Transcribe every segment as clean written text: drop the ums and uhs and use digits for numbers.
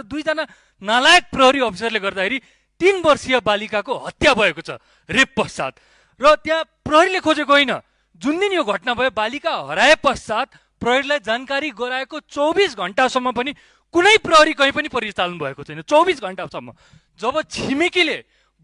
दुईजना नालायक प्रहरी अफिसरले गर्दाखेरि 3 वर्षीय बालिकाको हत्या भएको छ रेप पश्चात। र त्यहाँ प्रहरीले खोजेको होइन, जुन दिन यो घटना भयो बालिका हराए पश्चात प्रहरीलाई जानकारी गराएको 24 घण्टासम्म पनि कुनै प्रहरी कहीँ पनि परिचालन भएको छैन। 24 घण्टासम्म। जब छिमेकीले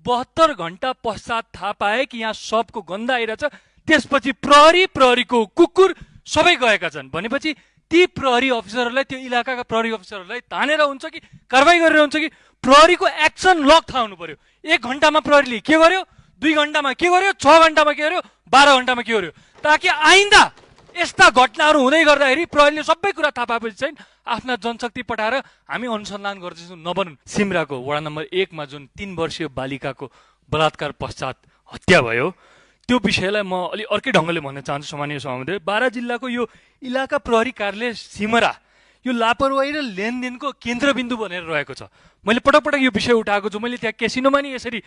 72 घण्टा पश्चात थाहा पाए कि यहाँ सबको गन्ध आइरहेछ, त्यसपछि प्रहरीको कुकुर सबै गएका छन् भनेपछि ती प्रहरी अफिसरहरूलाई, त्यो इलाकाका प्रहरी अफिसरहरूलाई तानेर हुन्छ कि कारबाही गरेर हुन्छ कि प्रहरीको एक्सन लग थाहा हुनु पर्यो। 1 घण्टामा प्रहरीले के गर्यो, 2 घण्टामा के गर्यो, 6 घण्टामा के गर्यो, 12 घण्टामा के गर्यो, ताकि आइन्दा यस्ता घटनाहरू हुँदै गर्दाखेरि प्रहरीले सबै कुरा थाहा पाएपछि चाहिँ आफ्ना जनशक्ति पठाएर हामी अनुसन्धान गर्दैछौँ नबनुन्। सिमराको वडा नम्बर 1 मा जुन 3 वर्षीय बालिकाको बलात्कार पश्चात हत्या भयो, त्यो विषयलाई म अलि अर्कै ढङ्गले भन्न चाहन्छु। सामान्य सभामध्ये बारा जिल्लाको यो इलाका प्रहरी कार्यालय सिमरा यो लापरवाही र लेनदेनको केन्द्रबिन्दु बनेर रहेको छ। मैले पटक पटक यो विषय उठाएको छु। मैले त्यहाँ केसिनोमा नि यसरी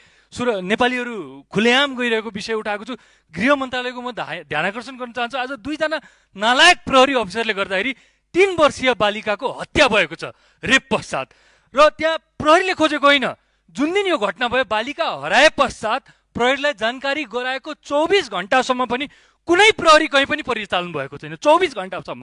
नेपालीहरू खुलेआम गइरहेको विषय उठाएको छु। गृह मन्त्रालयको म ध्यान आकर्षण गर्न चाहन्छु। आज दुईजना नालायक प्रहरी अफिसरले गर्दाखेरि 3 वर्षीय बालिकाको हत्या भएको छ रेप पश्चात। र त्यहाँ प्रहरीले खोजेको होइन, जुन दिन यो घटना भयो बालिका हराए पश्चात प्रहरीलाई जानकारी गराएको 24 घण्टासम्म पनि कुनै प्रहरी कहीँ पनि परिचालन भएको छैन। 24 घण्टासम्म।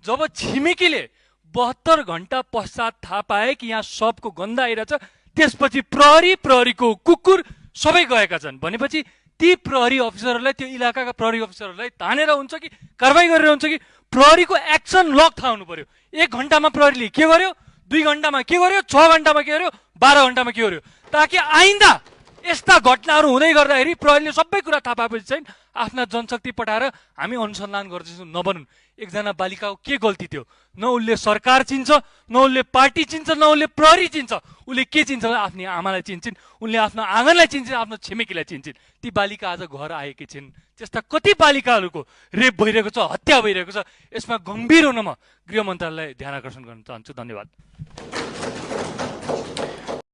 जब छिमेकीले 72 घण्टा पश्चात थाहा पाए कि यहाँ सबको गन्ध आइरहेछ, त्यसपछि प्रहरीको कुकुर सबै गएका छन् भनेपछि ती प्रहरी अफिसरहरूलाई, त्यो इलाकाका प्रहरी अफिसरहरूलाई तानेर हुन्छ कि कारबाही गरेर हुन्छ कि प्रहरीको एक्सन लग थाहा हुनु पर्यो। 1 घण्टामा प्रहरीले के गर्यो, 2 घण्टामा के गर्यो, 6 घण्टामा के गर्यो, 12 घण्टामा के गर्यो, ताकि आइन्दा यस्ता घटनाहरू हुँदै गर्दाखेरि प्रहरीले सबै कुरा थाहा पाएपछि चाहिँ आफ्ना जनशक्ति पठाएर हामी अनुसन्धान गर्दैछौँ नबनुन्। एकजना बालिकाको के गल्ती थियो? न उसले सरकार चिन्छ, न उसले पार्टी चिन्छ, न उसले प्रहरी चिन्छ। उसले के चिन्छ भने आफ्नो आमालाई चिन्छन्, उनले आफ्नो आँगनलाई चिन्छन्, आफ्नो छिमेकीलाई चिन्छन्। ती बालिका आज घर आएकी छिन्। त्यस्ता कति बालिकाहरूको रेप भइरहेको छ, हत्या भइरहेको छ। यसमा गम्भीर हुन म गृह मन्त्रालयलाई ध्यान आकर्षण गर्न चाहन्छु। धन्यवाद।